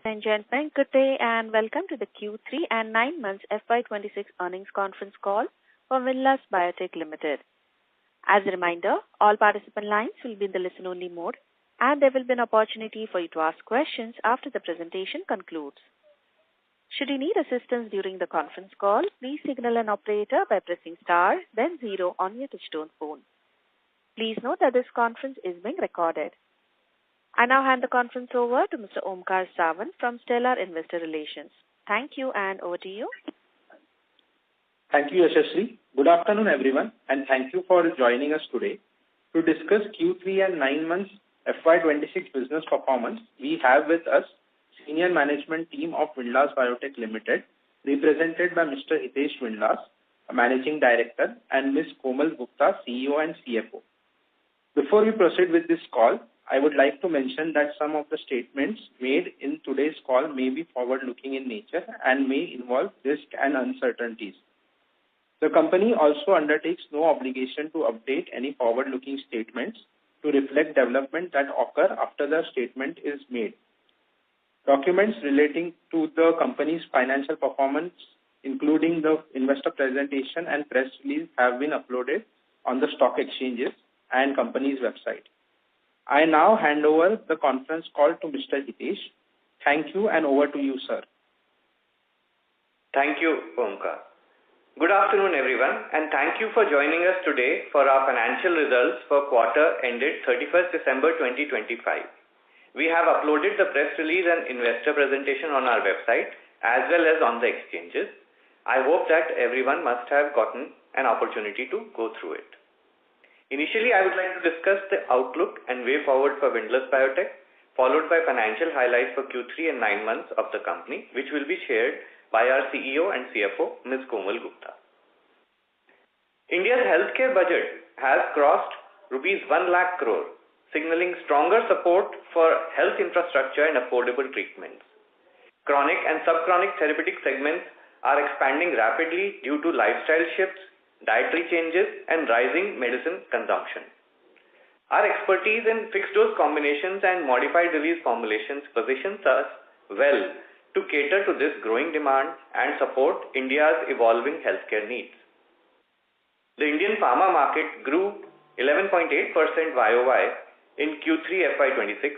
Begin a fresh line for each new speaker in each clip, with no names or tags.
And gentlemen, good day and welcome to the Q3 and 9 months FY26 earnings conference call for Windlas Biotech Limited. As a reminder, all participant lines will be in the listen-only mode, and there will be an opportunity for you to ask questions after the presentation concludes. Should you need assistance during the conference call, please signal an operator by pressing star, then 0 on your touchtone phone. Please note that this conference is being recorded. I now hand the conference over to Mr. Omkar Sawant from Stellar Investor Relations. Thank you, and over to you.
Thank you, Yashasri. Good afternoon, everyone, and thank you for joining us today. To discuss Q3 and 9 months FY26 business performance, we have with us senior management team of Windlas Biotech Limited, represented by Mr. Hitesh Windlas, Managing Director, and Ms. Komal Gupta, CEO and CFO. Before we proceed with this call, I would like to mention that some of the statements made in today's call may be forward-looking in nature and may involve risk and uncertainties. The company also undertakes no obligation to update any forward-looking statements to reflect development that occur after the statement is made. Documents relating to the company's financial performance, including the investor presentation and press release, have been uploaded on the stock exchanges and company's website. I now hand over the conference call to Mr. Hitesh. Thank you, and over to you, sir.
Thank you, Omkar. Good afternoon, everyone, and thank you for joining us today for our financial results for quarter ended 31st December 2025. We have uploaded the press release and investor presentation on our website as well as on the exchanges. I hope that everyone must have gotten an opportunity to go through it. Initially, I would like to discuss the outlook and way forward for Windlas Biotech, followed by financial highlights for Q3 and 9 months of the company, which will be shared by our CEO and CFO, Ms. Komal Gupta. India's healthcare budget has crossed rupees 1 lakh crore, signaling stronger support for health infrastructure and affordable treatments. Chronic and subchronic therapeutic segments are expanding rapidly due to lifestyle shifts, dietary changes, and rising medicine consumption. Our expertise in fixed-dose combinations and modified release formulations positions us well to cater to this growing demand and support India's evolving healthcare needs. The Indian pharma market grew 11.8% YOY in Q3 FY26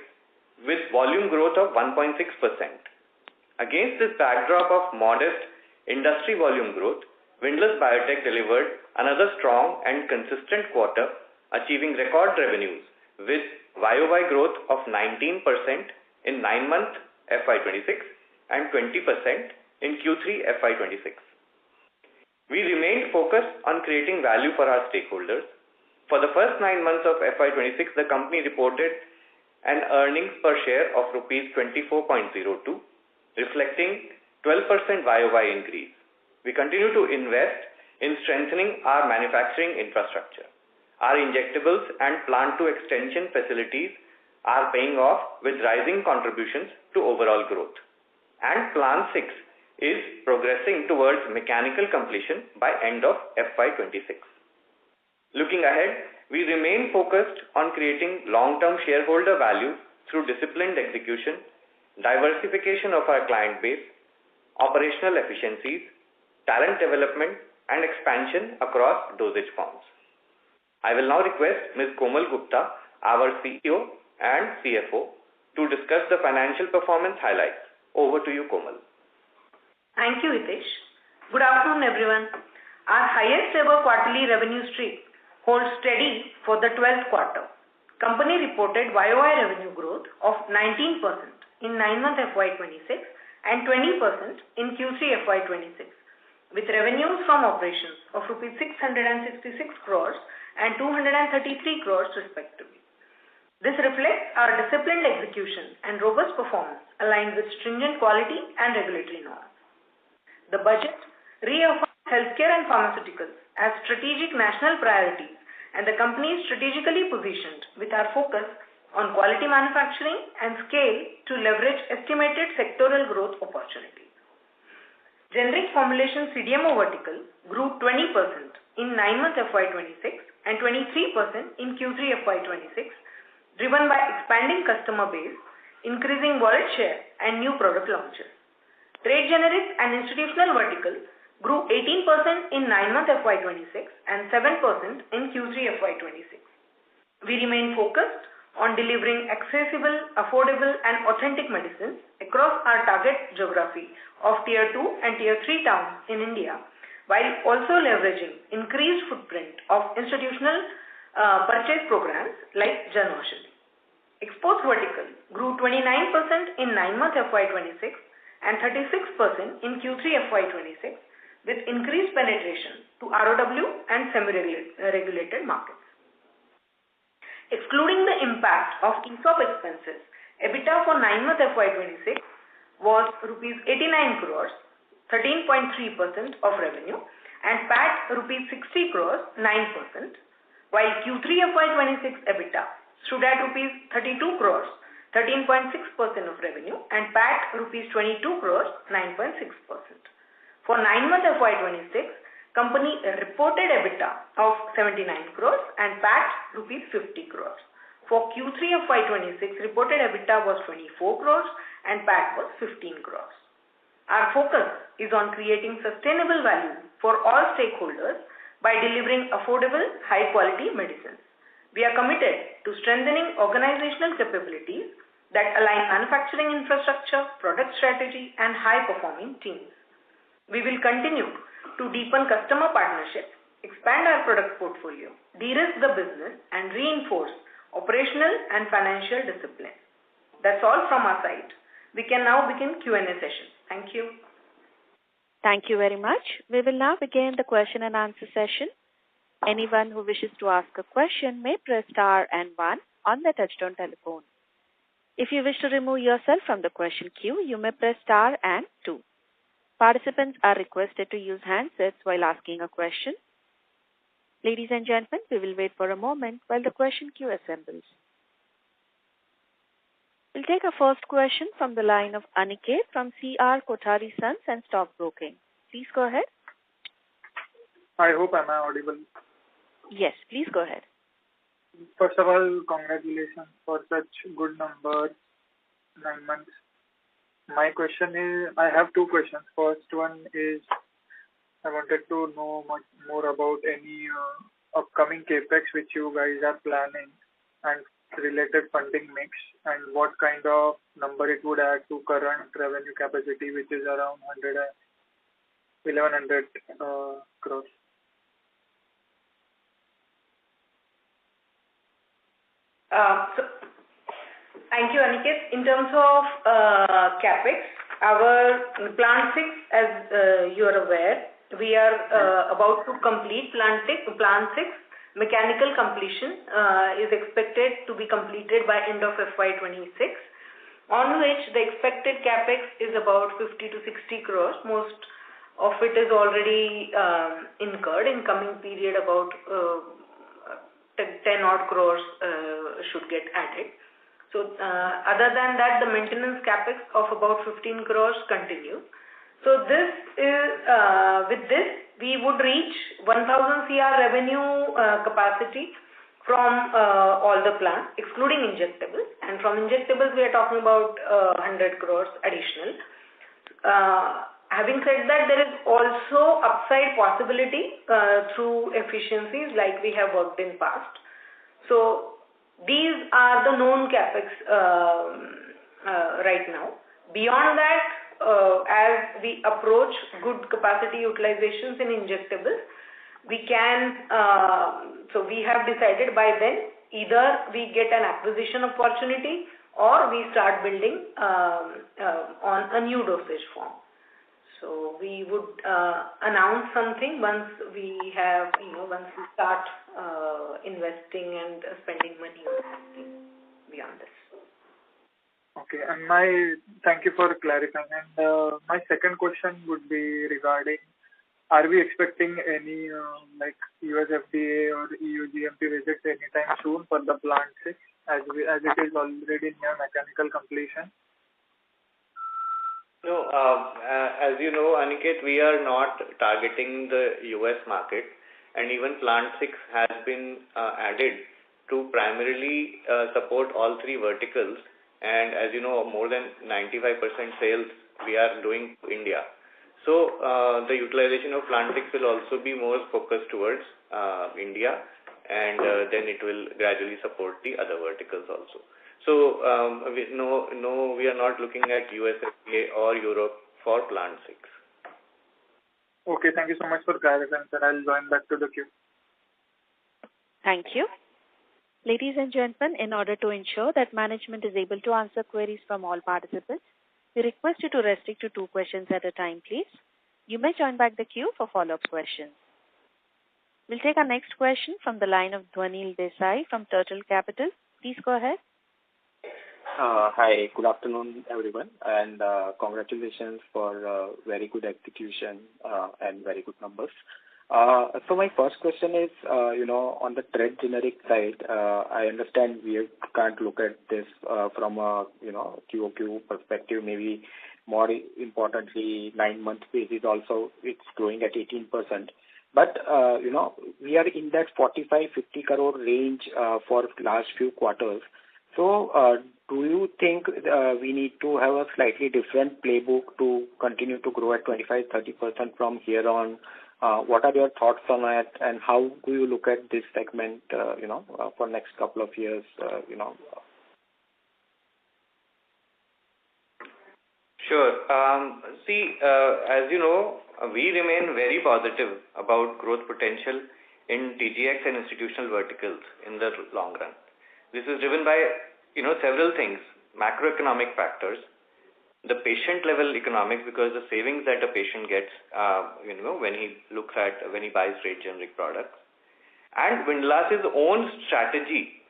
with volume growth of 1.6%. Against this backdrop of modest industry volume growth, Windlas Biotech delivered another strong and consistent quarter, achieving record revenues with YOY growth of 19% in 9 months FY26 and 20% in Q3 FY26. We remained focused on creating value for our stakeholders. For the first 9 months of FY26, the company reported an earnings per share of rupees 24.02, reflecting 12% YOY increase. We continue to invest in strengthening our manufacturing infrastructure. Our injectables and plant-to-extension facilities are paying off with rising contributions to overall growth. And Plan 6 is progressing towards mechanical completion by end of FY26. Looking ahead, we remain focused on creating long-term shareholder value through disciplined execution, diversification of our client base, operational efficiencies, talent development, and expansion across dosage forms. I will now request Ms. Komal Gupta, our CEO and CFO, to discuss the financial performance highlights. Over to you, Komal.
Thank you, Hitesh. Good afternoon, everyone. Our highest ever quarterly revenue streak holds steady for the 12th quarter. Company reported YOY revenue growth of 19% in 9 months FY26 and 20% in Q3 FY26. With revenues from operations of Rs 666 crores and 233 crores respectively. This reflects our disciplined execution and robust performance aligned with stringent quality and regulatory norms. The budget reaffirms healthcare and pharmaceuticals as strategic national priorities, and the company is strategically positioned with our focus on quality manufacturing and scale to leverage estimated sectoral growth opportunities. Generic formulation CDMO vertical grew 20% in 9 months FY26 and 23% in Q3 FY26, driven by expanding customer base, increasing wallet share, and new product launches. Trade generics and institutional vertical grew 18% in 9-month FY26 and 7% in Q3 FY26. We remain focused on delivering accessible, affordable, and authentic medicines across our target geography of Tier 2 and Tier 3 towns in India, while also leveraging increased footprint of institutional purchase programs like Jan Aushadhi. Exports vertical grew 29% in 9-month FY26 and 36% in Q3 FY26 with increased penetration to ROW and semi-regulated markets. Excluding the impact of ESOP expenses, EBITDA for 9-month FY26 was rupees 89 crores, 13.3% of revenue, and PAT rupees 60 crores, 9%, while Q3 FY26 EBITDA stood at rupees 32 crores, 13.6% of revenue, and PAT rupees 22 crores, 9.6%. For 9-month FY26, company reported EBITDA of 79 crores and PAT rupees 50 crores. For Q3 FY26, reported EBITDA was 24 crores and PAT was 15 crores. Our focus is on creating sustainable value for all stakeholders by delivering affordable, high-quality medicines. We are committed to strengthening organizational capabilities that align manufacturing infrastructure, product strategy, and high-performing teams. We will continue to deepen customer partnerships, expand our product portfolio, de-risk the business, and reinforce operational and financial discipline. That's all from our side. We can now begin Q&A session. Thank you.
Thank you very much. We will now begin the question and answer session. Anyone who wishes to ask a question may press star and 1 on the touchtone telephone. If you wish to remove yourself from the question queue, you may press star and 2. Participants are requested to use handsets while asking a question. Ladies and gentlemen, we will wait for a moment while the question queue assembles. We'll take our first question from the line of Aniket from CR Kothari Sons and Stockbroking. Please go ahead.
I hope I'm audible.
Yes, please go ahead.
First of all, congratulations for such good numbers, 9 months. My question is, I have 2 questions. First one is, I wanted to know much more about any upcoming capex which you guys are planning and related funding mix, and what kind of number it would add to current revenue capacity, which is around 1100 crores.
Thank you, Aniket. In terms of capex, our plant 6, as you are aware, we are about to complete plant 6. Mechanical completion is expected to be completed by end of FY26, on which the expected capex is about 50 to 60 crores. Most of it is already incurred. In coming period, about 10 odd crores should get added. So other than that, the maintenance capex of about 15 crores continues. So this is with this we would reach 1000 CR revenue capacity from all the plants, excluding injectables. And from injectables, we are talking about 100 crores additional. Having said that, there is also upside possibility through efficiencies like we have worked in past. So these are the known capex right now. Beyond that, as we approach good capacity utilizations in injectables, we can, so we have decided by then either we get an acquisition opportunity or we start building on a new dosage form. So we would announce something once we have, once we start investing and spending money on something beyond this.
Okay, and thank you for clarifying. And my second question would be regarding, are we expecting any like US FDA or EU GMP visits anytime soon for the plant 6, as it is already near mechanical completion?
No, as you know, Aniket, we are not targeting the US market, and even plant 6 has been added to primarily support all 3 verticals, And as you know, more than 95% sales we are doing to India. So the utilization of plant 6 will also be more focused towards India, and then it will gradually support the other verticals also. So we are not looking at USA or Europe for plant 6.
Okay, thank you so much for clarifying, sir. I'll join back to the queue.
Thank you. Ladies and gentlemen, in order to ensure that management is able to answer queries from all participants, we request you to restrict to 2 questions at a time, please. You may join back the queue for follow-up questions. We'll take our next question from the line of Dhwanil Desai from Turtle Capital. Please go ahead.
Hi, good afternoon, everyone, and congratulations for very good execution and very good numbers. So my first question is, on the trade generic side, I understand we can't look at this from a, QOQ perspective. Maybe more importantly, 9-month basis also, it's growing at 18%. But, we are in that 45-50 crore range for last few quarters. So, do you think we need to have a slightly different playbook to continue to grow at 25-30% from here on? What are your thoughts on that, and how do you look at this segment, for next couple of years,
Sure. As you know, we remain very positive about growth potential in TGX and institutional verticals in the long run. This is driven by, several things: macroeconomic factors, the patient level economics, because the savings that a patient gets, when he buys trade generic products, and Windlas's own strategy,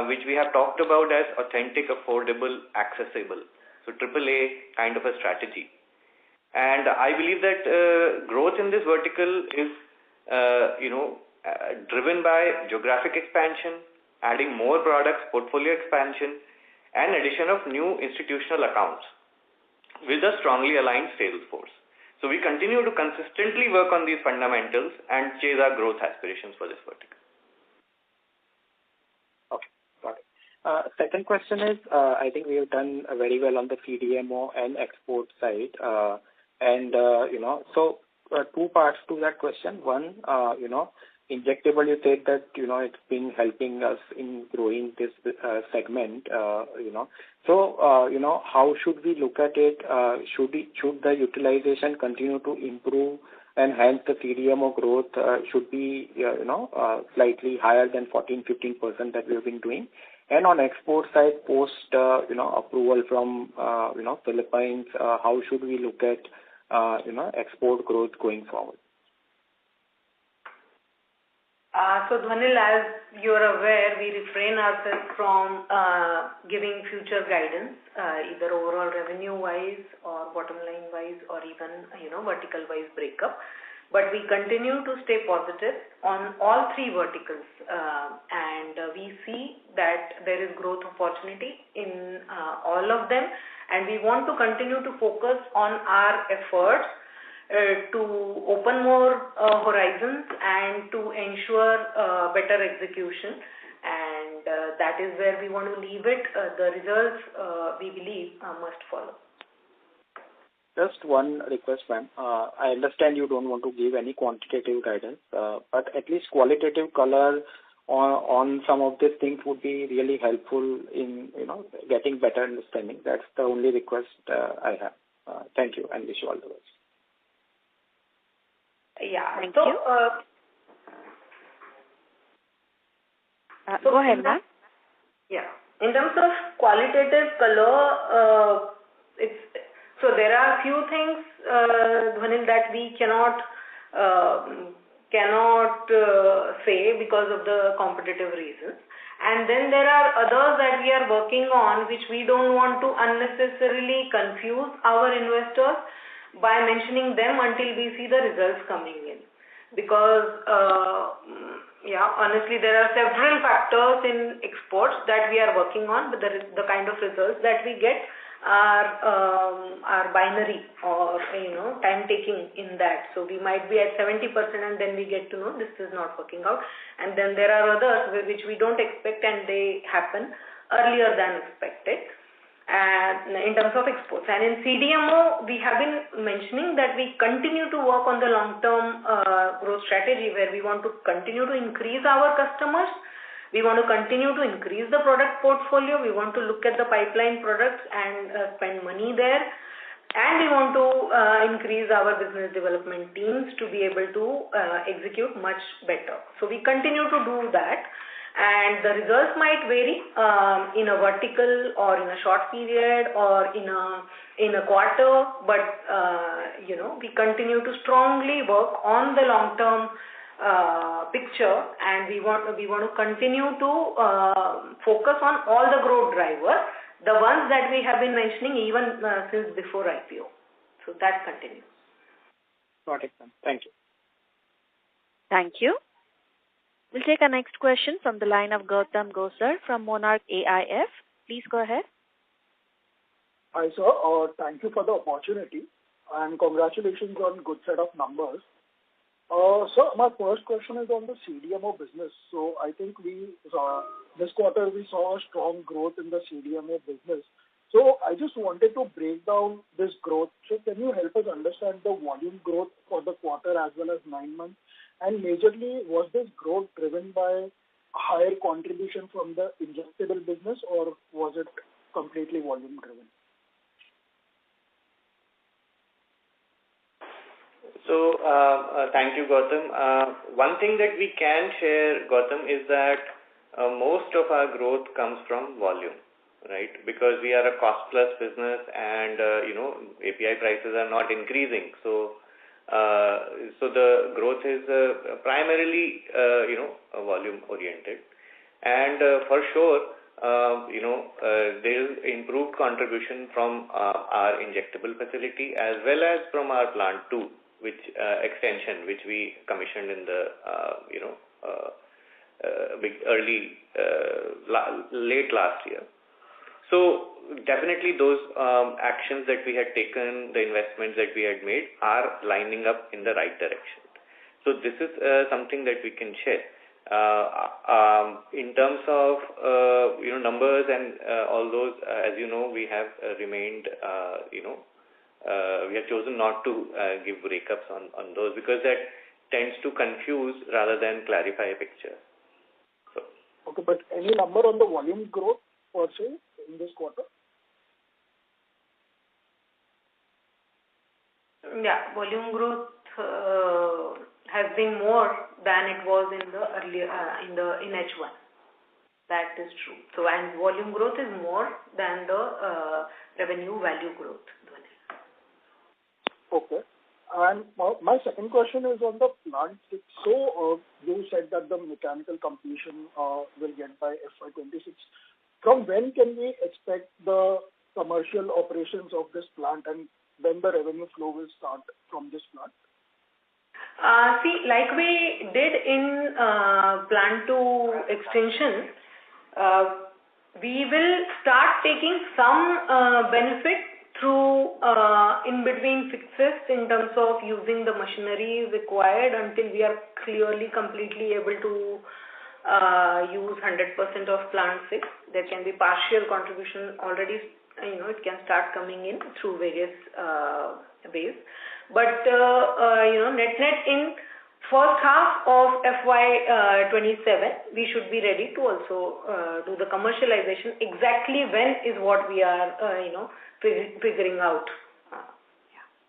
which we have talked about as authentic, affordable, accessible. So AAA kind of a strategy. And I believe that growth in this vertical is, driven by geographic expansion, adding more products, portfolio expansion, and addition of new institutional accounts with a strongly aligned sales force. So we continue to consistently work on these fundamentals and chase our growth aspirations for this vertical.
Okay, got it. Second question is, I think we have done very well on the CDMO and export side. So 2 parts to that question. One, injectable, you said that, it's been helping us in growing this segment, So, how should we look at it? Should the utilization continue to improve, and hence the CDMO growth should be, slightly higher than 14-15% that we have been doing? And on export side, post, approval from, Philippines, how should we look at, export growth going forward?
So Dhwanil, as you're aware, we refrain ourselves from giving future guidance, either overall revenue-wise or bottom line-wise or even, vertical-wise breakup. But we continue to stay positive on all 3 verticals, and we see that there is growth opportunity in all of them, and we want to continue to focus on our efforts to open more horizons and to ensure better execution, and that is where we want to leave it. The results, we believe, must follow.
Just one request, ma'am. I understand you don't want to give any quantitative guidance, but at least qualitative color on some of these things would be really helpful in, getting better understanding. That's the only request I have. Thank you, and wish you all the best.
Yeah.
Thank you. Go ahead, ma'am.
Yeah. In terms of qualitative color, so there are few things, Dhwanil, that we cannot say because of the competitive reasons. And then there are others that we are working on, which we don't want to unnecessarily confuse our investors by mentioning them until we see the results coming in. Because, honestly, there are several factors in exports that we are working on, but the kind of results that we get are binary or, time taking in that. So we might be at 70% and then we get to know this is not working out. And then there are others which we don't expect and they happen earlier than expected. and in terms of exports. And in CDMO, we have been mentioning that we continue to work on the long-term growth strategy where we want to continue to increase our customers. We want to continue to increase the product portfolio. We want to look at the pipeline products and spend money there. And we want to increase our business development teams to be able to execute much better. So we continue to do that. And the results might vary in a vertical or in a short period or in a quarter, but we continue to strongly work on the long-term picture, and we want to continue to focus on all the growth drivers, the ones that we have been mentioning even since before IPO. So that continues.
Got it, ma'am. Thank you.
Thank you. We'll take our next question from the line of Gautam Gosar from Monarch AIF. Please go ahead.
Hi, sir. Thank you for the opportunity and congratulations on good set of numbers. Sir, my first question is on the CDMO business. So I think this quarter we saw a strong growth in the CDMO business. So I just wanted to break down this growth. So can you help us understand the volume growth for the quarter as well as 9 months? And majorly, was this growth driven by higher contribution from the injectable business, or was it completely volume driven?
So, thank you, Gautam. One thing that we can share, Gautam, is that most of our growth comes from volume, right? Because we are a cost-plus business and, API prices are not increasing. So the growth is primarily, volume-oriented. And for sure, there is improved contribution from our injectable facility as well as from our plant 2, which extension, which we commissioned in the, late last year. So definitely those actions that we had taken, the investments that we had made are lining up in the right direction. So this is something that we can share. In terms of, numbers and all those, as you know, we have remained, we have chosen not to give breakups on those because that tends to confuse rather than clarify a picture. So.
Okay, but any number on the volume growth per se in this quarter?
Yeah, volume growth has been more than it was in the earlier in H1. That is true. So, and volume growth is more than the revenue value growth.
Okay. And my second question is on the plant 6. So you said that the mechanical completion will get by FY26. From when can we expect the commercial operations of this plant and when the revenue flow will start from this plant?
See, like we did in plant 2 extension, we will start taking some benefit through in between fixes in terms of using the machinery required until we are clearly completely able to use 100% of plant 6. There can be partial contribution already, it can start coming in through various ways. But, net in first half of FY27, we should be ready to also do the commercialization. Exactly when is what we are, figuring out.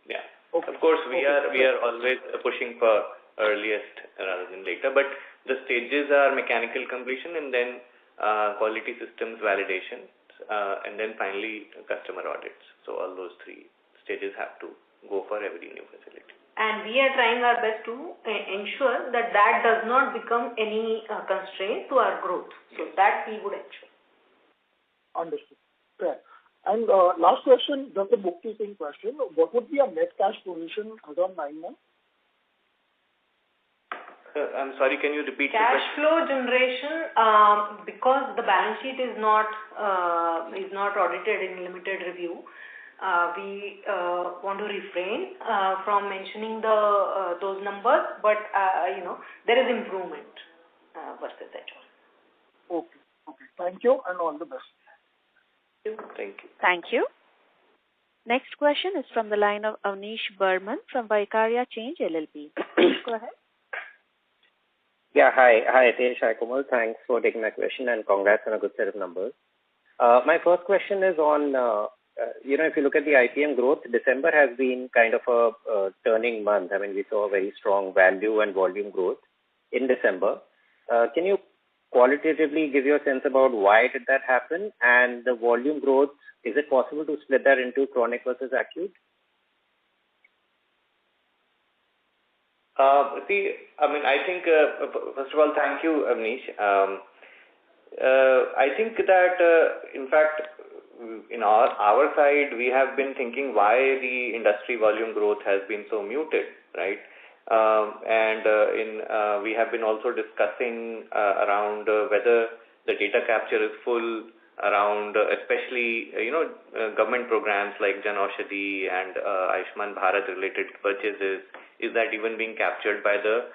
Yeah. Okay. Of course, we are always pushing for earliest rather than later, but the stages are mechanical completion and then quality systems validation, and then finally customer audits. So all those 3 stages have to go for every new facility.
And we are trying our best to ensure that does not become any constraint to our growth. So that we would ensure.
Understood. Fair. And last question, just a bookkeeping question. What would be our net cash position as of 9 months?
I'm sorry, can you repeat
cash
the question?
Flow generation, because the balance sheet is not audited in limited review, we want to refrain from mentioning those numbers, but there is improvement versus H1.
Okay. Thank you and all the best.
Thank you.
Thank you. Next question is from the line of Avnish Burman from Vicaria Change LLP. Please go ahead.
Yeah, hi. Hi, Hitesh. Hi, Komal. Thanks for taking my question and congrats on a good set of numbers. My first question is on, if you look at the IPM growth, December has been kind of a turning month. I mean, we saw a very strong value and volume growth in December. Can you qualitatively give your sense about why did that happen? And the volume growth, is it possible to split that into chronic versus acute?
I think, first of all, thank you, Avnish. I think that, in fact, in our side, we have been thinking why the industry volume growth has been so muted, right? We have been also discussing around whether the data capture is full around, especially, government programs like Jan Aushadhi and Ayushman Bharat related purchases. Is that even being captured by the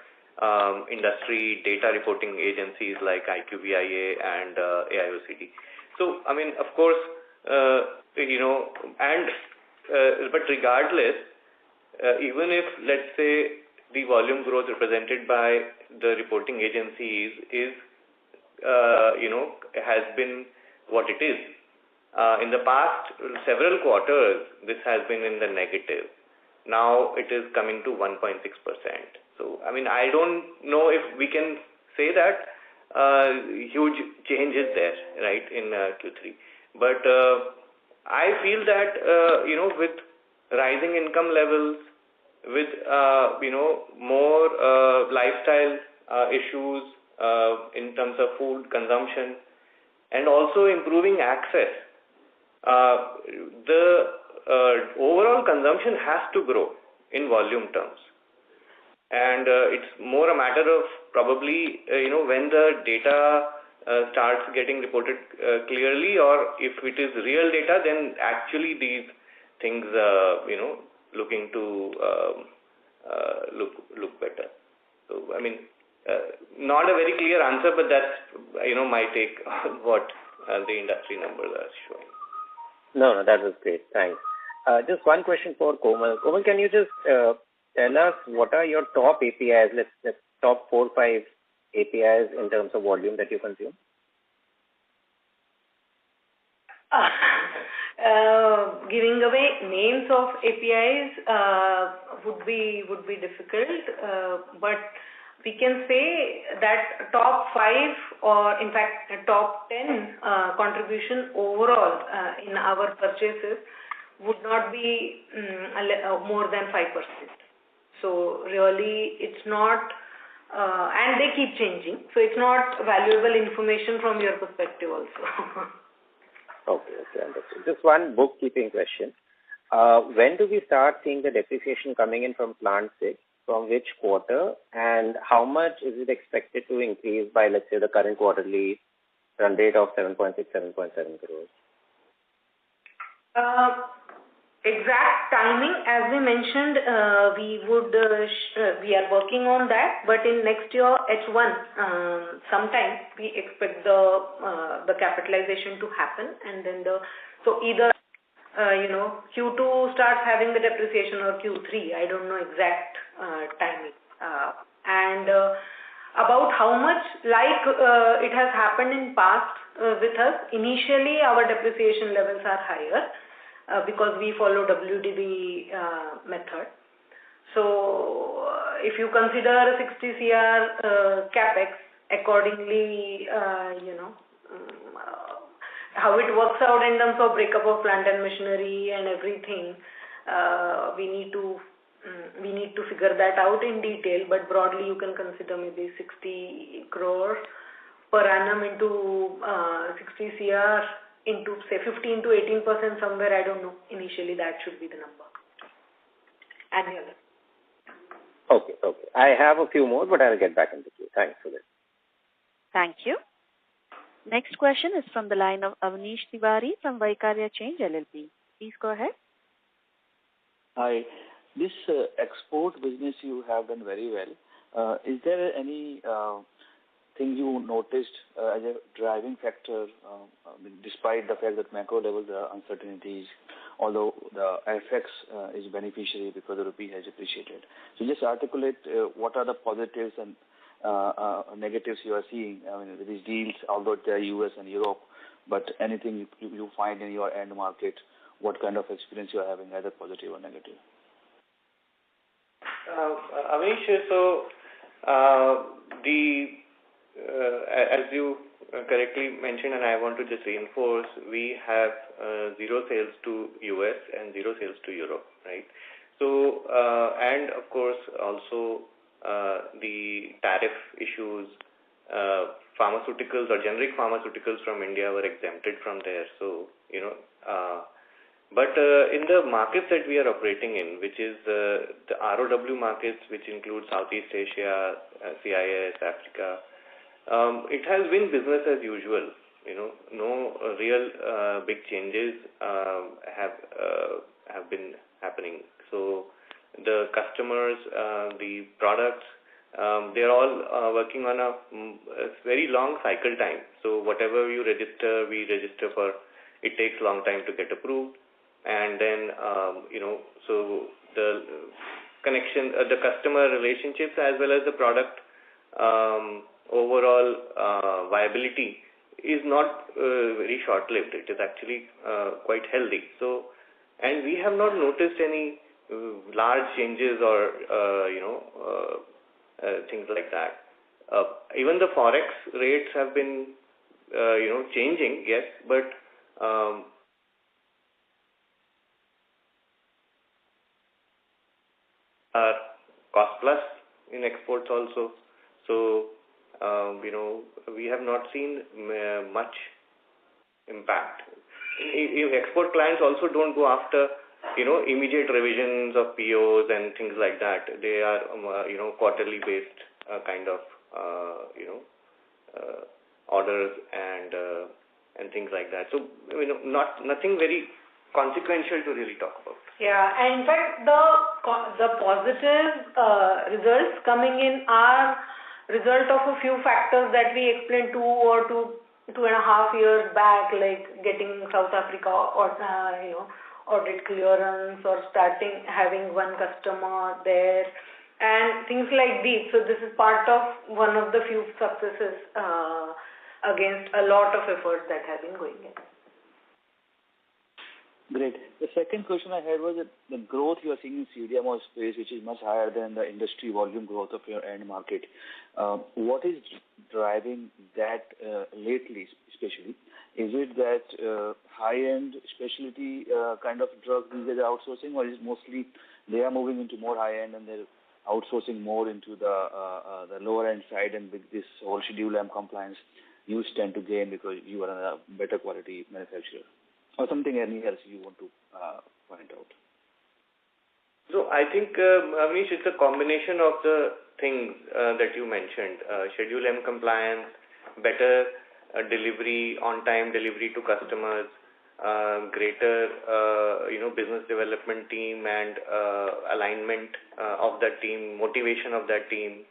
industry data reporting agencies like IQVIA and AIOCD? So, of course, but regardless, even if, let's say, the volume growth represented by the reporting agencies is, has been what it is. In the past several quarters, this has been in the negative. Now it is coming to 1.6%. So, I don't know if we can say that huge change is there, right, in Q3. But I feel that, with rising income levels, with, more lifestyle issues in terms of food consumption, and also improving access, the overall consumption has to grow in volume terms. And it's more a matter of probably, when the data starts getting reported clearly, or if it is real data, then actually these things, looking to look better. So, not a very clear answer, but that's, my take on what the industry numbers are showing.
No, that was great. Thanks. Just one question for Komal. Komal, can you just tell us what are your top APIs, let's top 4 or 5 APIs in terms of volume that you consume?
Giving away names of APIs would be difficult, but we can say that top 5 or in fact top 10 contribution overall in our purchases would not be more than 5%. So really it's not, and they keep changing, so it's not valuable information from your perspective also.
Okay, understood. Just one bookkeeping question. When do we start seeing the depreciation coming in from plant 6? From which quarter? And how much is it expected to increase by, let's say, the current quarterly run rate of 7.6, 7.7 crores?
Exact timing, as we mentioned, we are working on that, but in next year H1, sometime we expect the capitalization to happen, and then so either Q2 starts having the depreciation or Q3. I don't know exact timing. And about how much, like it has happened in past with us. Initially, our depreciation levels are higher. Because we follow WDB method. So if you consider 60 CR capex, accordingly, how it works out in terms of breakup of plant and machinery and everything, we need to figure that out in detail. But broadly, you can consider maybe 60 crores per annum into 60 CR. Into say 15 to 18% somewhere, I don't know. Initially, that should be the number. Annual.
Okay. I have a few more, but I'll get back into queue. Thanks for this.
Thank you. Next question is from the line of Avnish Tiwari from Vicaria Change LLP. Please go ahead.
Hi. This export business you have done very well. Is there any things you noticed as a driving factor, despite the fact that macro level there are uncertainties, although the FX is beneficiary because the rupee has appreciated. So just articulate what are the positives and negatives you are seeing. I mean, with these deals, although they are US and Europe, but anything you find in your end market, what kind of experience you are having, either positive or negative?
Avnish, so as you correctly mentioned, and I want to just reinforce, we have zero sales to US and zero sales to Europe, right? So, and of course, also the tariff issues, pharmaceuticals or generic pharmaceuticals from India were exempted from there. So, but in the markets that we are operating in, which is the ROW markets, which include Southeast Asia, CIS, Africa, it has been business as usual. No real big changes have been happening. So the customers, the products, they're all working on a very long cycle time. So whatever you register, we register for. It takes a long time to get approved, and then so the connection, the customer relationships as well as the product overall viability is not very short-lived. It is actually quite healthy. So, and we have not noticed any large changes or things like that. Even the forex rates have been changing, yes, but are cost plus in exports also. So we have not seen much impact. Export clients also don't go after immediate revisions of POs and things like that. They are quarterly based kind of orders and things like that. So nothing very consequential to really talk about.
Yeah, and in fact the positive results coming in are result of a few factors that we explained 2.5 years back, like getting South Africa or audit clearance, or having one customer there, and things like these. So this is part of one of the few successes against a lot of efforts that have been going in.
Great. The second question I had was that the growth you are seeing in CDMO space, which is much higher than the industry volume growth of your end market. What is driving that lately, especially? Is it that high-end specialty kind of drugs these are outsourcing, or is it mostly they are moving into more high-end and they're outsourcing more into the lower-end side, and with this whole Schedule M compliance, you stand to gain because you are a better quality manufacturer? Or something else you want to point out?
So I think, Avnish, it's a combination of the things that you mentioned. Schedule M compliance, better delivery, on-time delivery to customers, greater business development team and alignment of that team, motivation of that team,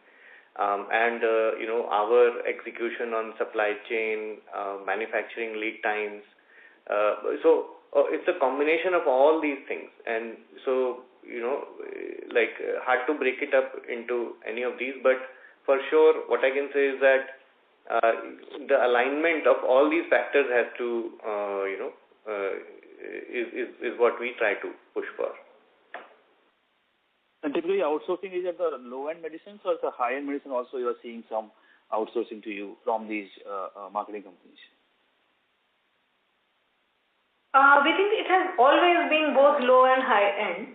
and our execution on supply chain, manufacturing lead times. So it's a combination of all these things, and so hard to break it up into any of these, but for sure what I can say is that the alignment of all these factors has to is what we try to push for.
And typically outsourcing is at the low-end medicines, or the high-end medicine also you are seeing some outsourcing to you from these marketing companies?
We think it has always been both low and high end.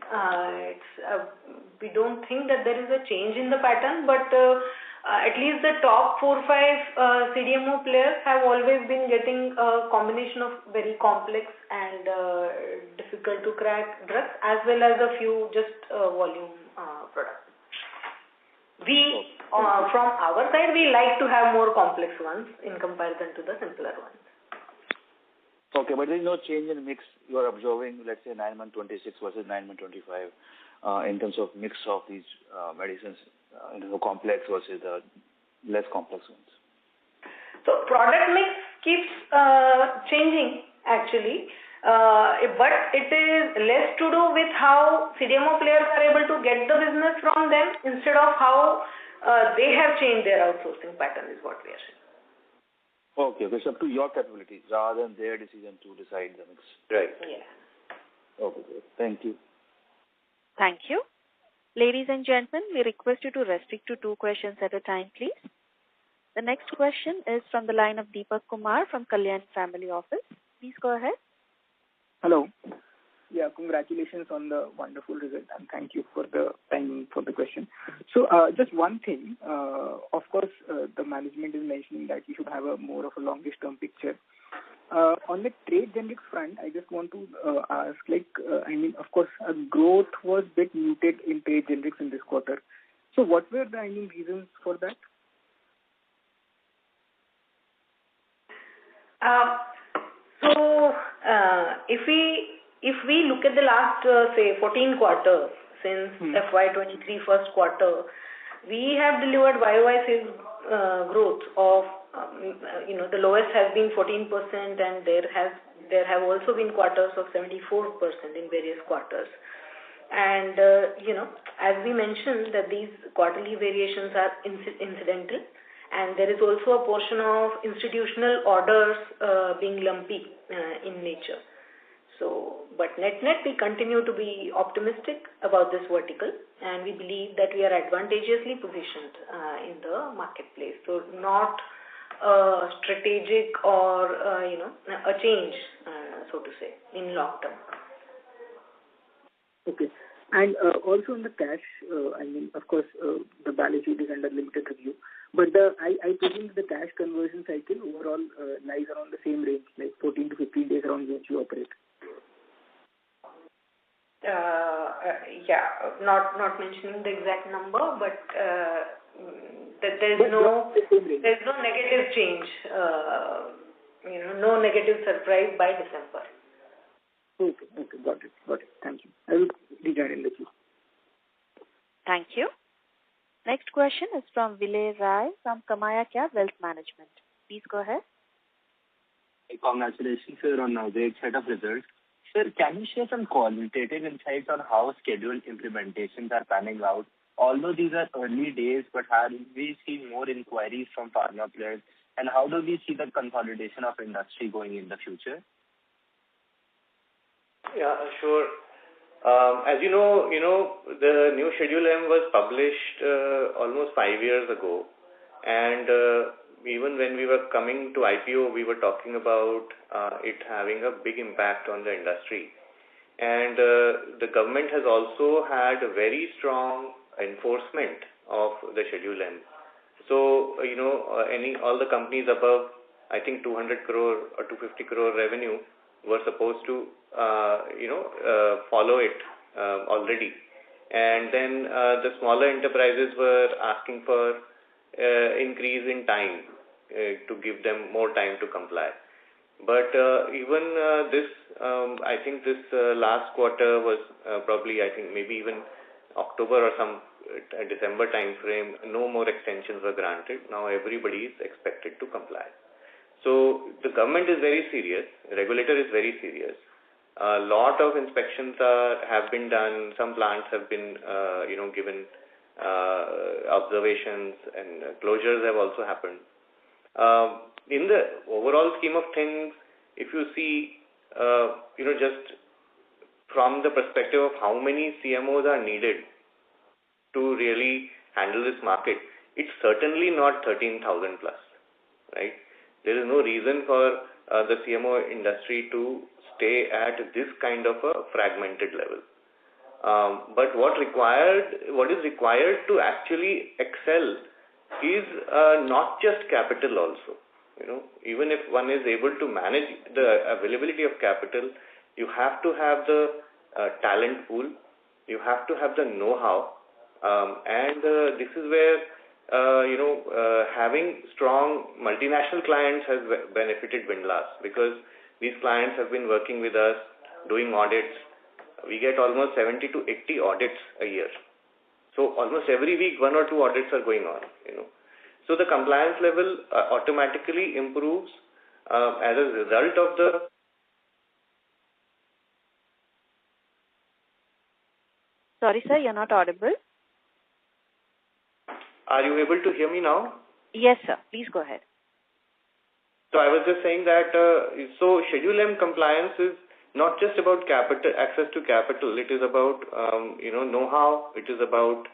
We don't think that there is a change in the pattern, but at least the top 4 or 5 CDMO players have always been getting a combination of very complex and difficult to crack drugs, as well as a few just volume products. We, from our side, we like to have more complex ones in comparison to the simpler ones.
Okay, but there is no change in mix you are observing, let's say 9-month 26 versus 9-month 25, in terms of mix of these medicines, in terms of complex versus the less complex ones?
So product mix keeps changing actually, but it is less to do with how CDMO players are able to get the business from them instead of how they have changed their outsourcing pattern is what we are saying.
Okay, it's up to your capabilities rather than their decision to decide the mix.
Right.
Yeah.
Okay, great. Thank you.
Thank you. Ladies and gentlemen, we request you to restrict to 2 questions at a time, please. The next question is from the line of Deepak Kumar from Kalyan Family Office. Please go ahead.
Hello. Yeah, congratulations on the wonderful result and thank you for the timing for the question. So just one thing, of course, the management is mentioning that you should have a more of a longish term picture. On the trade generics front, I just want to ask, of course, growth was a bit muted in trade generics in this quarter. So what were the reasons for that?
If we look at the last, say, 14 quarters since FY23 first quarter, we have delivered YOY sales growth of, the lowest has been 14% and there have also been quarters of 74% in various quarters. And, as we mentioned that these quarterly variations are incidental and there is also a portion of institutional orders being lumpy in nature. So, but net, we continue to be optimistic about this vertical and we believe that we are advantageously positioned in the marketplace. So not strategic or, a change, so to say, in long term.
Okay. And also in the cash, of course, the balance sheet is under limited review. But I presume the cash conversion cycle overall lies around the same range, like 14 to 15 days around which you operate.
Not mentioning the exact number, but there's no negative change, no negative surprise by December.
Okay, got it. Thank you. I will rejoin in the queue.
Thank you. Next question is from Vilay Rai from Kamaya Kya Wealth Management. Please go ahead.
Congratulations, sir, on a great set of results. Sir, can you share some qualitative insights on how scheduled implementations are panning out? Although these are early days, but have we seen more inquiries from pharma players? And how do we see the consolidation of industry going in the future?
Yeah, sure. As you know, the new Schedule M was published almost 5 years ago. And even when we were coming to IPO, we were talking about it having a big impact on the industry. And the government has also had a very strong enforcement of the Schedule M. So, all the companies above, I think 200 crore or 250 crore revenue were supposed to, follow it already. And then the smaller enterprises were asking for increase in time to give them more time to comply. But even this, I think this last quarter was probably, I think maybe even October or some December time frame, no more extensions were granted. Now everybody is expected to comply. So the government is very serious, the regulator is very serious. A lot of inspections have been done, some plants have been given observations and closures have also happened. In the overall scheme of things, if you see, just from the perspective of how many CMOs are needed to really handle this market, it's certainly not 13,000 plus, right? There is no reason for the CMO industry to stay at this kind of a fragmented level. But what is required to actually excel is not just capital also. Even if one is able to manage the availability of capital, you have to have the talent pool, you have to have the know-how, and this is where having strong multinational clients has benefited Windlas, because these clients have been working with us, doing audits. We get almost 70 to 80 audits a year. So almost every week, 1 or 2 audits are going on. So the compliance level automatically improves as a result of the.
Sorry, sir, you're not audible.
Are you able to hear me now?
Yes, sir. Please go ahead.
So I was just saying that so Schedule M compliance is not just about capital, access to capital. It is about know-how. It is about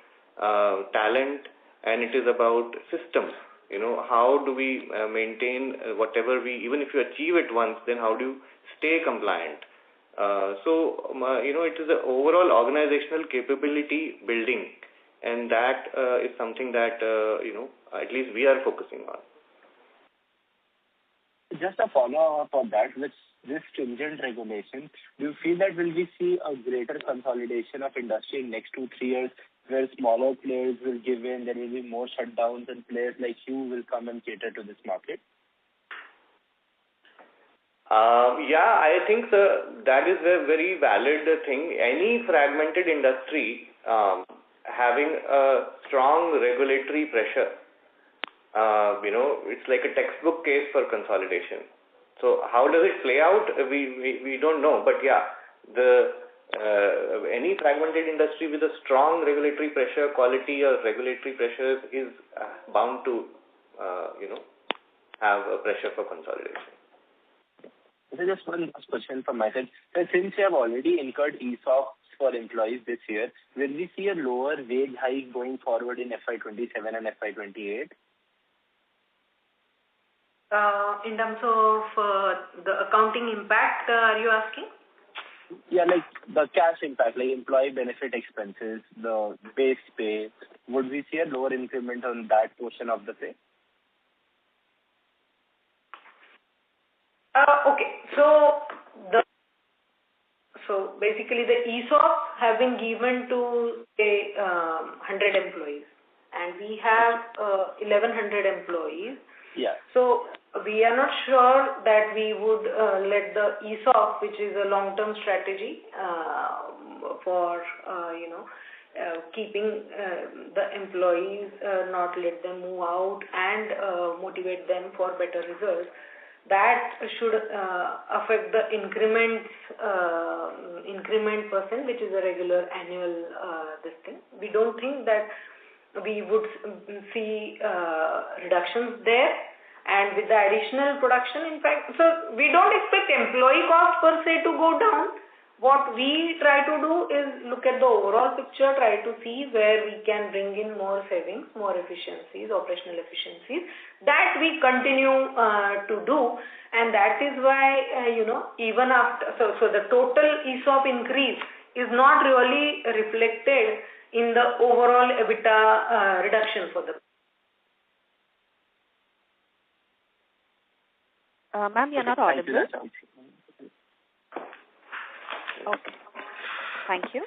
talent, and it is about systems. How do we maintain whatever even if you achieve it once, then how do you stay compliant? It is an overall organizational capability building, and that is something that at least we are focusing on.
Just a follow-up on that, with this stringent regulation, do you feel that will we see a greater consolidation of industry in next 2-3 years, where smaller players will give in, there will be more shutdowns, and players like you will come and cater to this market?
I think that is a very valid thing. Any fragmented industry having a strong regulatory pressure, it's like a textbook case for consolidation. So how does it play out? We don't know, but any fragmented industry with a strong regulatory pressure, quality or regulatory pressures is bound to have a pressure for consolidation.
So just one last question from my side. So since you have already incurred ESOPs for employees this year, will we see a lower wage hike going forward in FY27 and FY28?
In terms of the accounting impact, are you asking?
Yeah, like the cash impact, like employee benefit expenses, the base pay. Would we see a lower increment on that portion of the pay?
Okay. So basically the ESOPs have been given to 100 employees, and we have 1,100 employees.
Yeah.
So we are not sure that we would let the ESOP, which is a long-term strategy for keeping the employees, not let them move out and motivate them for better results. That should affect the increment percent, which is a regular annual this thing. We don't think that we would see reductions there, and with the additional production, in fact, so we don't expect employee cost per se to go down. What we try to do is look at the overall picture, try to see where we can bring in more savings, more efficiencies, operational efficiencies. That we continue to do, and that is why, even after, so the total ESOP increase is not really reflected in the overall EBITDA reduction for the.
Ma'am, you're not audible. Okay. Thank you.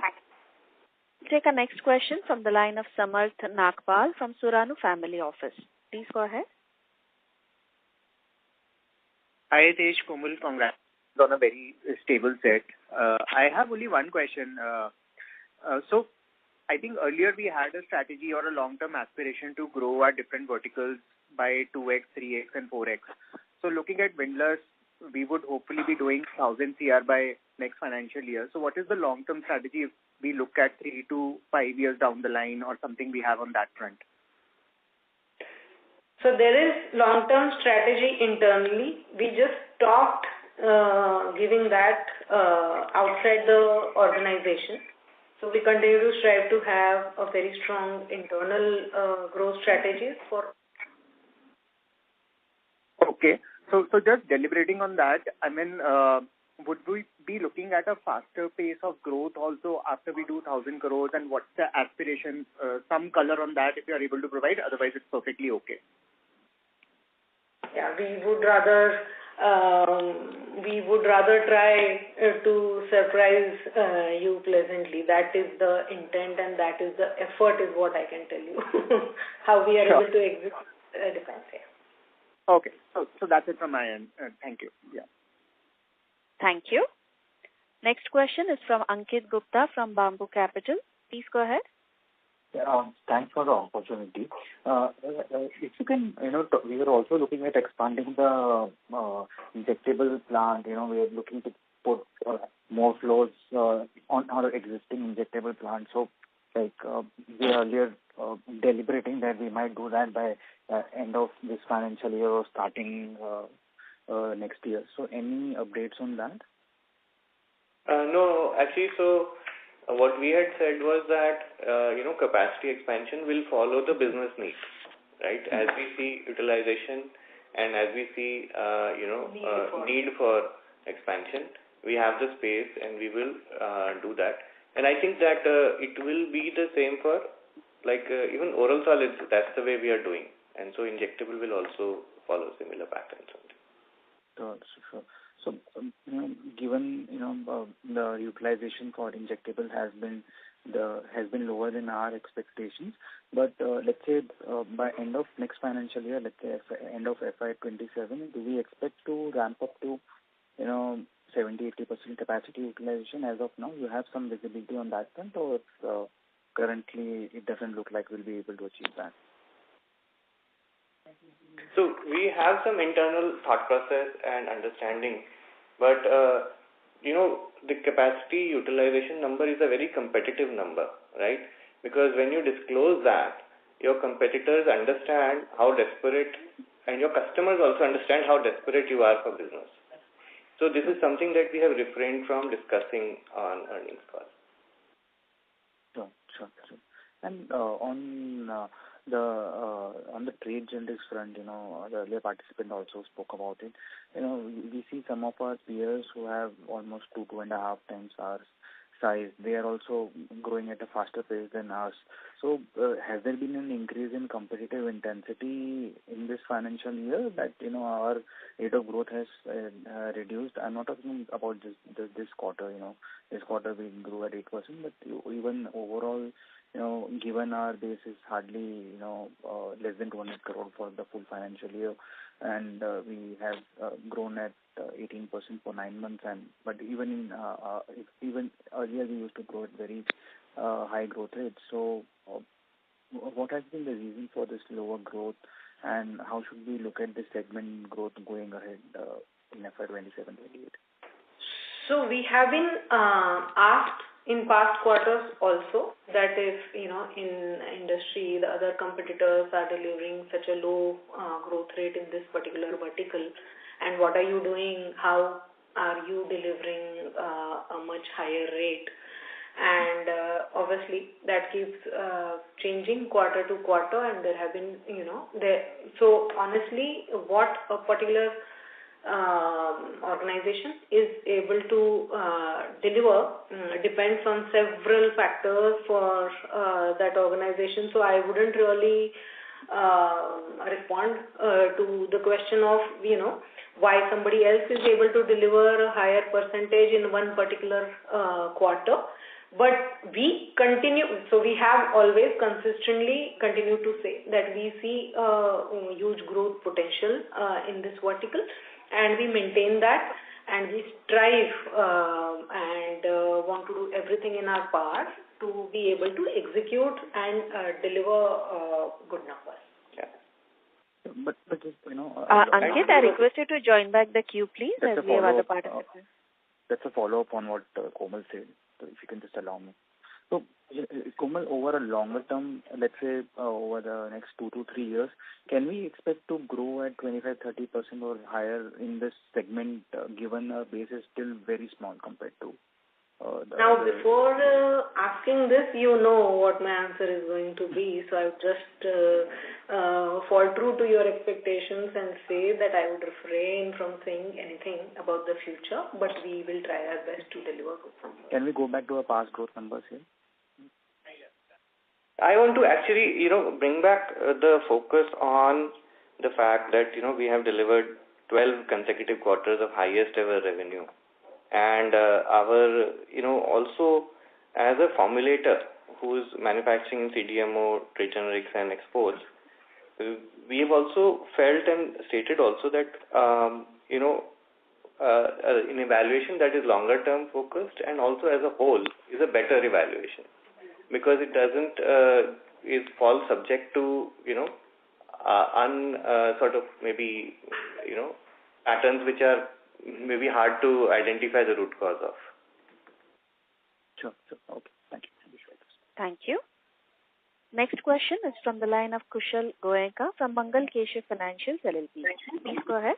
We'll take our next question from the line of Samarth Nagpal from Suranu Family Office. Please go ahead.
Hi, Tej, Komal. Congrats on a very stable set. I have only one question. So I think earlier we had a strategy or a long-term aspiration to grow our different verticals by 2x, 3x, and 4x. So looking at Windlas, we would hopefully be doing 1,000 CR by next financial year. So what is the long-term strategy if we look at 3 to 5 years down the line, or something we have on that front?
So there is long-term strategy internally. We just stopped giving that outside the organization. So we continue to strive to have a very strong internal growth strategies for.
Okay. So just deliberating on that, I mean, would we be looking at a faster pace of growth also after we do 1,000 crores, and what's the aspiration? Some color on that if you are able to provide, otherwise it's perfectly okay.
Yeah, we would rather try to surprise you pleasantly. That is the intent, and that is the effort, is what I can tell you. How we are able to execute depends.
Okay, so that's it from my end. Thank you. Yeah.
Thank you. Next question is from Ankit Gupta from Bamboo Capital. Please go ahead.
Thanks for the opportunity. If you can, we are also looking at expanding the injectable plant. We are looking to put more floors on our existing injectable plant. So, we are earlier deliberating that we might do that by end of this financial year or starting next year. So, any updates on that?
No, actually, so what we had said was that, capacity expansion will follow the business needs, right? As we see utilization and as we see, need for expansion, we have the space and we will do that. And I think that it will be the same for even oral solids. That's the way we are doing. And so injectable will also follow similar patterns.
Sure. So, given the utilization for injectable has been lower than our expectations, but let's say by end of next financial year, let's say end of FY27, do we expect to ramp up to 70-80% capacity utilization as of now? You have some visibility on that front, or currently it doesn't look like we'll be able to achieve that?
So we have some internal thought process and understanding, but the capacity utilization number is a very competitive number, right? Because when you disclose that, your competitors understand how desperate, and your customers also understand how desperate you are for business. So this is something that we have refrained from discussing on earnings calls.
Sure. And on the trade generics front, the earlier participant also spoke about it. We see some of our peers who have almost 2.5 times our size. They are also growing at a faster pace than us. So has there been an increase in competitive intensity in this financial year that our rate of growth has reduced? I'm not talking about this quarter. This quarter we grew at 8%, but even overall, given our base is hardly less than 200 crore for the full financial year, and we have grown at 18% for 9 months, but even earlier we used to grow at very high growth rates. So what has been the reason for this lower growth, and how should we look at this segment growth going ahead in FY27-28?
So we have been asked in past quarters also that if in industry the other competitors are delivering such a low growth rate in this particular vertical, and what are you doing? How are you delivering a much higher rate? And obviously that keeps changing quarter to quarter, and there have been so honestly what a particular organization is able to deliver depends on several factors for that organization. So I wouldn't really respond to the question of why somebody else is able to deliver a higher percentage in one particular quarter. But we continue, so we have always consistently continued to say that we see huge growth potential in this vertical, and we maintain that, and we strive and want to do everything in our power to be able to execute and deliver good numbers.
Yeah. But just,
Ankit, I request you to join back the queue, please, as we have other participants.
That's a follow-up on what Komal said, so if you can just allow me. So, Komal, over a longer term, let's say over the next 2 to 3 years, can we expect to grow at 25-30% or higher in this segment, given our base is still very small compared to
now, before asking this, what my answer is going to be. So I would just fall true to your expectations and say that I would refrain from saying anything about the future, but we will try our best to deliver good numbers.
Can we go back to our past growth numbers here?
I want to actually, bring back the focus on the fact that, we have delivered 12 consecutive quarters of highest ever revenue. And our, also as a formulator who is manufacturing in CDMO, trade generics and exports, we have also felt and stated also that, an evaluation that is longer term focused and also as a whole is a better evaluation, because it doesn't falls subject to, patterns which are maybe hard to identify the root cause of.
Sure. Okay. Thank you.
Thank you. Next question is from the line of Kushal Goenka from Mangal Keshav Financials LLP. Please go ahead.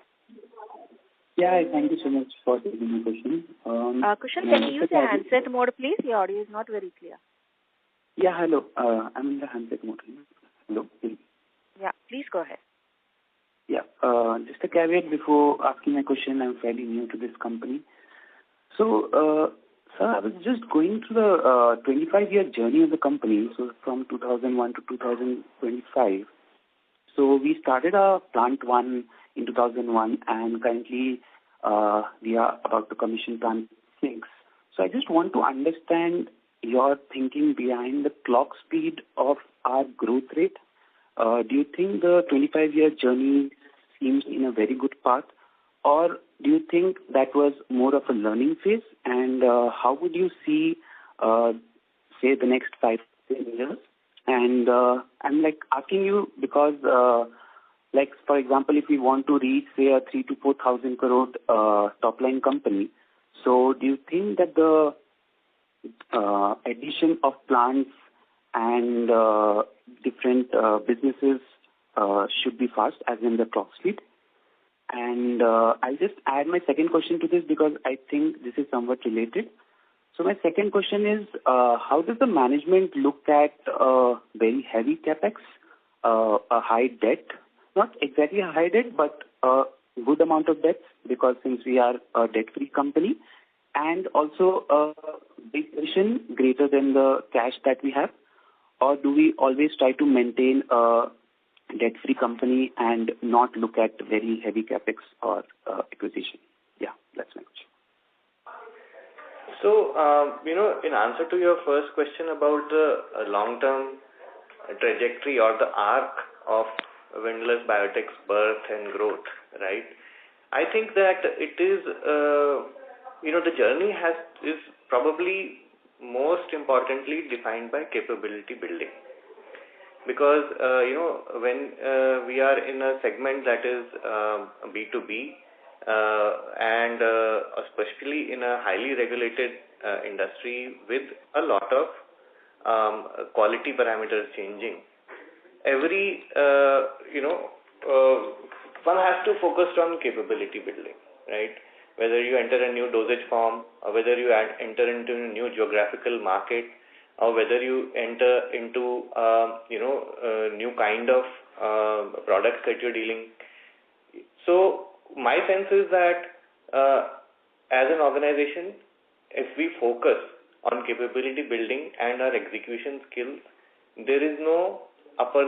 Yeah, thank you so much for taking my question.
Kushal, can you use your handset mode, please? Your audio is not very clear.
Yeah, hello. I'm in the handset mode. Hello.
Yeah, please go ahead.
Yeah, just a caveat before asking my question. I'm fairly new to this company. So, sir, I was just going through the 25-year journey of the company, so from 2001 to 2025. So we started our plant 1 in 2001, and currently we are about to commission plant 6. So I just want to understand your thinking behind the clock speed of our growth rate. Do you think the 25-year journey seems in a very good path, or do you think that was more of a learning phase? And how would you see, say, the next 5-10 years? And I'm asking you because, for example, if we want to reach, say, a 3,000 to 4,000 crore top-line company, so do you think that the addition of plants and different businesses should be fast, as in the clock speed? And I'll just add my second question to this because I think this is somewhat related. So my second question is, how does the management look at very heavy capex, a high debt, not exactly a high debt, but a good amount of debt, because since we are a debt-free company, and also a big position greater than the cash that we have? Or do we always try to maintain a debt-free company and not look at very heavy capex or acquisition? Yeah, that's my question.
So, in answer to your first question about the long-term trajectory or the arc of Windlas Biotech's birth and growth, right? I think that it is, the journey is probably most importantly defined by capability building. Because, when we are in a segment that is B2B, and especially in a highly regulated industry with a lot of quality parameters changing, every, one has to focus on capability building, right? Whether you enter a new dosage form, or whether you enter into a new geographical market, or whether you enter into, new kind of products that you're dealing. So my sense is that as an organization, if we focus on capability building and our execution skills, there is no upper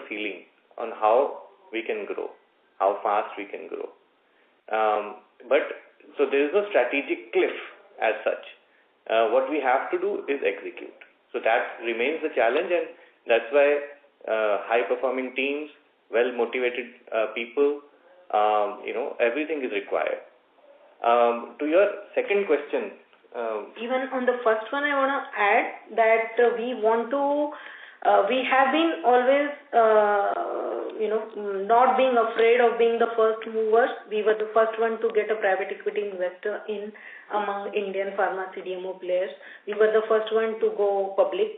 ceiling on how we can grow, how fast we can grow. So there is no strategic cliff as such. What we have to do is execute. So that remains the challenge, and that's why high-performing teams, well-motivated people, everything is required. To your second question.
Even on the first one, I want to add that we have been always, not being afraid of being the first movers. We were the first one to get a private equity investor among Indian pharma CDMO players. We were the first one to go public.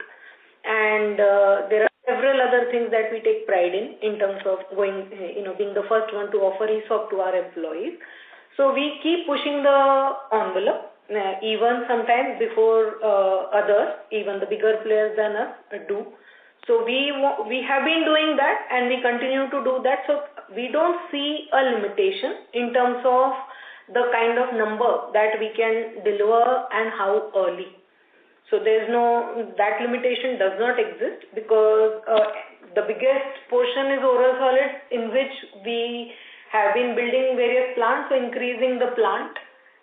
And there are several other things that we take pride in terms of being the first one to offer ESOP to our employees. So we keep pushing the envelope, even sometimes before others, even the bigger players than us do. So we have been doing that, and we continue to do that. So we don't see a limitation in terms of the kind of number that we can deliver and how early. So that limitation does not exist, because the biggest portion is oral solids, in which we have been building various plants. So increasing the plant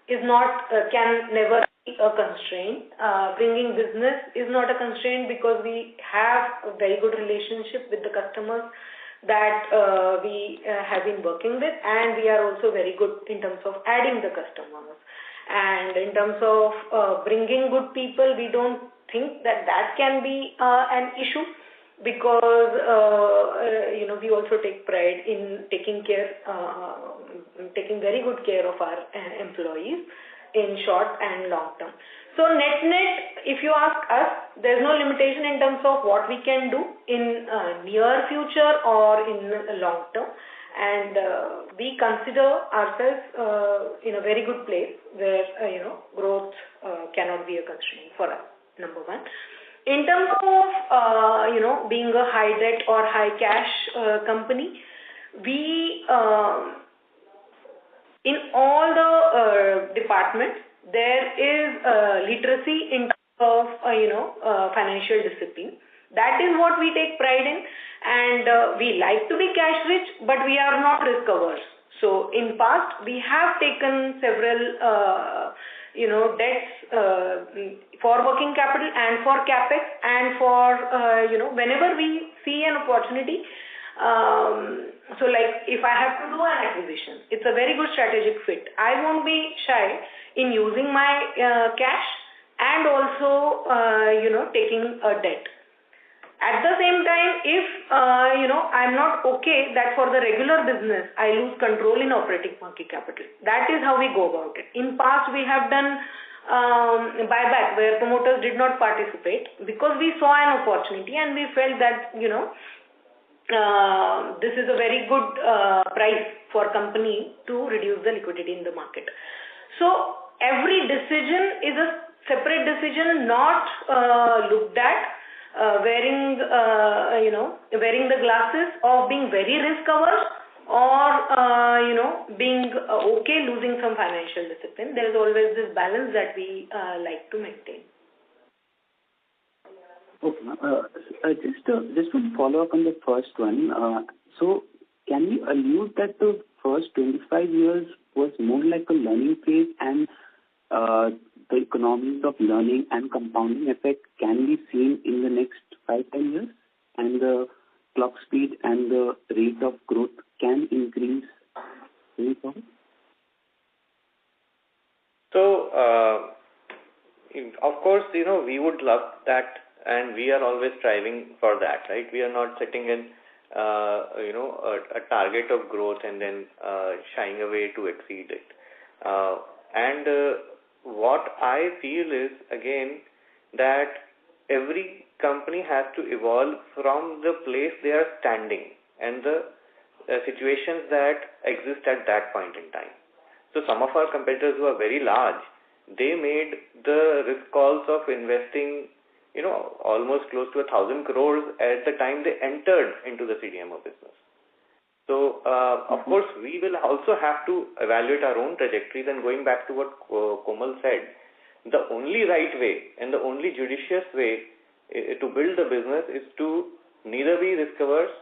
can never be a constraint. Bringing business is not a constraint, because we have a very good relationship with the customers that we have been working with, and we are also very good in terms of adding the customers. And in terms of bringing good people, we don't think that can be an issue. because we also take pride in taking very good care of our employees in short and long term. So net, if you ask us, there's no limitation in terms of what we can do in near future or in long term, and we consider ourselves in a very good place where growth cannot be a constraint for us. Number one. In terms of being a high debt or high cash company, we in all the departments there is literacy in terms of financial discipline. That is what we take pride in, and we like to be cash rich, but we are not risk averse. So in past we have taken several debts for working capital and for capex, and for whenever we see an opportunity. So like if I have to do an acquisition, it's a very good strategic fit. I won't be shy in using my cash and also taking a debt. At the same time, if I'm not okay that for the regular business I lose control in operating working capital. That is how we go about it. In past we have done buyback where promoters did not participate because we saw an opportunity and we felt that this is a very good price for company to reduce the liquidity in the market. So every decision is a separate decision, not looked at wearing the glasses of being very risk averse or being okay losing some financial discipline. There is always this balance that we like to maintain.
Okay, just to follow up on the first one. So can we allude that the first 25 years was more like a learning phase, and the economies of learning and compounding effect can be seen in the next 5-10 years, and the clock speed and the rate of growth can increase going forward?
So, of course, we would love that, and we are always striving for that, right? We are not setting in, a target of growth and then shying away to exceed it. What I feel is, again, that every company has to evolve from the place they are standing and the situations that exist at that point in time. So some of our competitors who are very large, they made the risk calls of investing, almost close to 1,000 crores at the time they entered into the CDMO business. So, of course, we will also have to evaluate our own trajectories, and going back to what Komal said, the only right way and the only judicious way to build the business is to neither be risk averse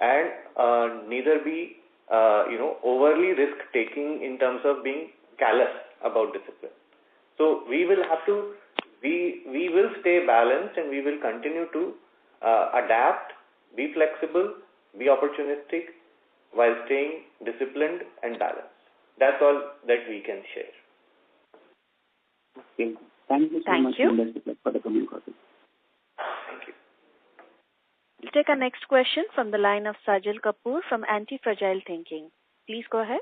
and neither be, overly risk taking in terms of being callous about discipline. So we will have to, we will stay balanced, and we will continue to adapt, be flexible, be opportunistic, while staying disciplined and balanced. That's all that we can share.
Okay. Thank you so much for the coming process.
Thank you.
We'll take our next question from the line of Sajal Kapoor from Anti-Fragile Thinking. Please go ahead.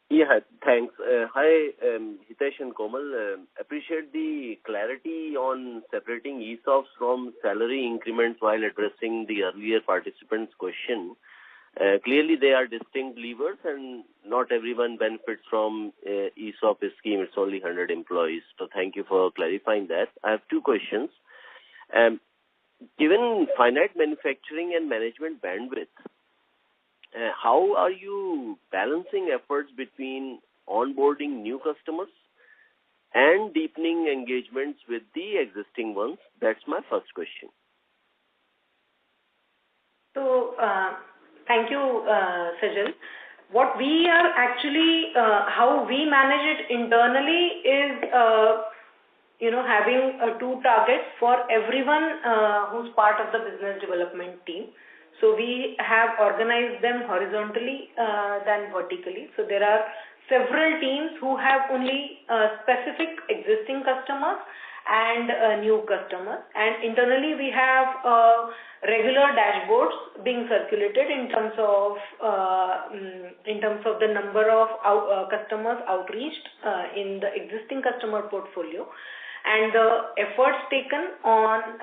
Yeah, thanks. Hi, Hitesh and Komal. Appreciate the clarity on separating ESOPs from salary increments while addressing the earlier participant's question. Clearly, they are distinct levers, and not everyone benefits from ESOP scheme. It's only 100 employees. So thank you for clarifying that. I have two questions. Given finite manufacturing and management bandwidth, how are you balancing efforts between onboarding new customers and deepening engagements with the existing ones? That's my first question.
So, thank you, Sajal. What we are actually, how we manage it internally is, having two targets for everyone who's part of the business development team. So we have organized them horizontally than vertically. So there are several teams who have only specific existing customers and new customers. And internally, we have regular dashboards being circulated in terms of the number of customers outreached in the existing customer portfolio, and the efforts taken on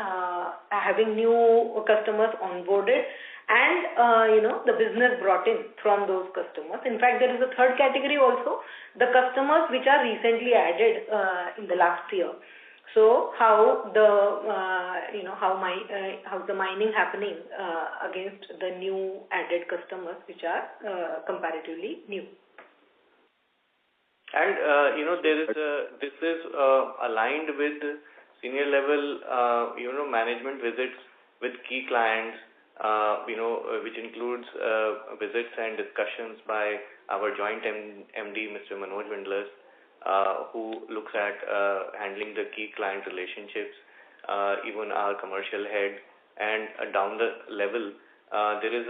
having new customers onboarded, and the business brought in from those customers. In fact, there is a third category also, the customers which are recently added in the last year. So how how's the mining happening against the new added customers which are comparatively new.
And this is aligned with senior level management visits with key clients, which includes visits and discussions by our joint MD, Mr. Manoj Windlas, who looks at handling the key client relationships, even our commercial head, and down the level. There is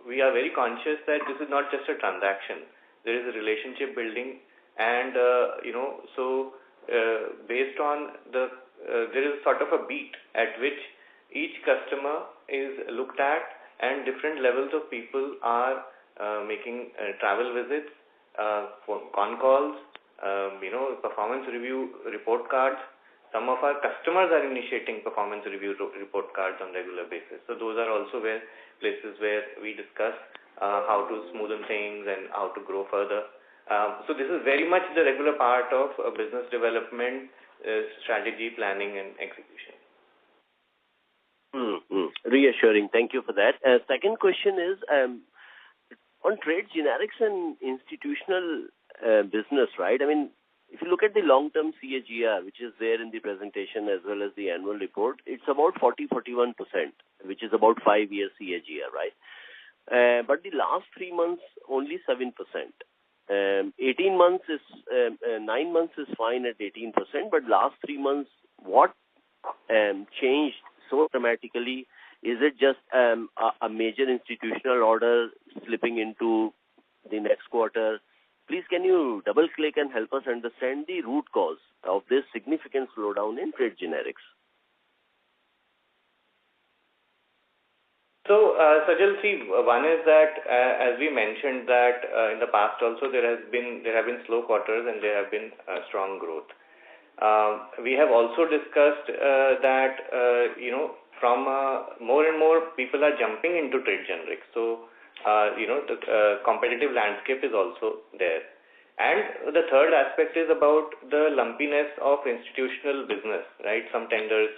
we are very conscious that this is not just a transaction. There is a relationship building, and based on there is sort of a beat at which each customer is looked at, and different levels of people are making travel visits, concalls, performance review report cards. Some of our customers are initiating performance review report cards on regular basis. So those are also places where we discuss how to smoothen things and how to grow further. So this is very much the regular part of business development, strategy, planning, and execution.
Reassuring. Thank you for that. Second question is on trade generics and institutional business, right? I mean, if you look at the long-term CAGR, which is there in the presentation as well as the annual report, it's about 40-41%, which is about 5-year CAGR, right? But the last 3 months, only 7%. 18 months is 9 months is fine at 18%, but last 3 months, what changed so dramatically? Is it just a major institutional order slipping into the next quarter? Please, can you double-click and help us understand the root cause of this significant slowdown in trade generics?
So, Sajal, see, one is that, as we mentioned that in the past also there have been slow quarters and there have been strong growth. We have also discussed that from more and more people are jumping into trade generics. So the competitive landscape is also there. And the third aspect is about the lumpiness of institutional business, right? Some tenders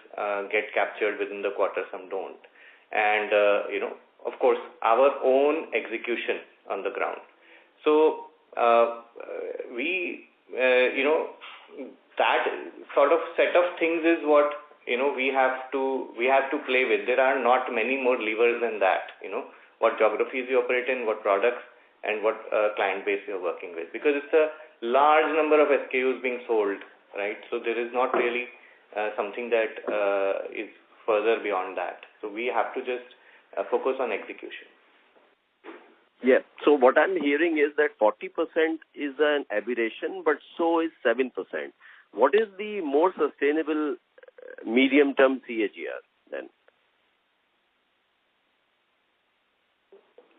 get captured within the quarter, some don't. And, of course, our own execution on the ground. So, that sort of set of things is what, we have to play with. There are not many more levers than that, what geographies you operate in, what products, and what client base you're working with. Because it's a large number of SKUs being sold, right? So there is not really something that is further beyond that. So we have to just focus on execution.
Yeah. So what I'm hearing is that 40% is an aberration, but so is 7%. What is the more sustainable medium-term CAGR then?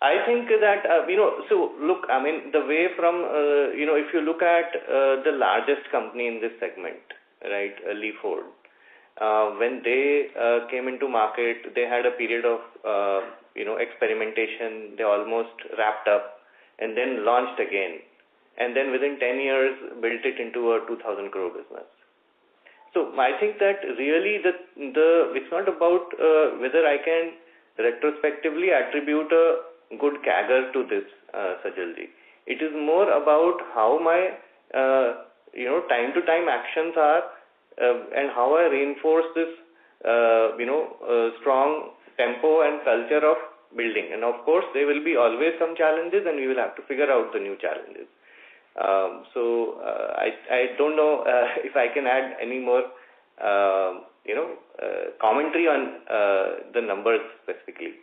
I think that, so look, I mean, the way from, if you look at the largest company in this segment, right, Leaford, when they came into market, they had a period of, experimentation. They almost wrapped up and then launched again. And then within 10 years, built it into a 2,000 crore business. So I think that really it's not about whether I can retrospectively attribute a good CAGR to this, Sajalji. It is more about how my, time-to-time actions are and how I reinforce this, strong tempo and culture of building. And of course, there will be always some challenges and we will have to figure out the new challenges. I don't know if I can add any more, commentary on the numbers specifically.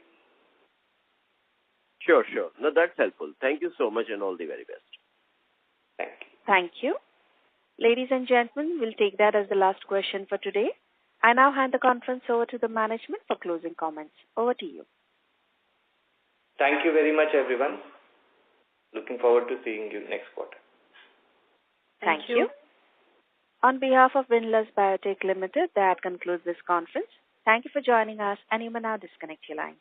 Sure. No, that's helpful. Thank you so much and all the very best.
Thank you.
Thank you. Ladies and gentlemen, we'll take that as the last question for today. I now hand the conference over to the management for closing comments. Over to you.
Thank you very much, everyone. Looking forward to seeing you next quarter.
Thank you. On behalf of Windlas Biotech Limited, that concludes this conference. Thank you for joining us, and you may now disconnect your lines.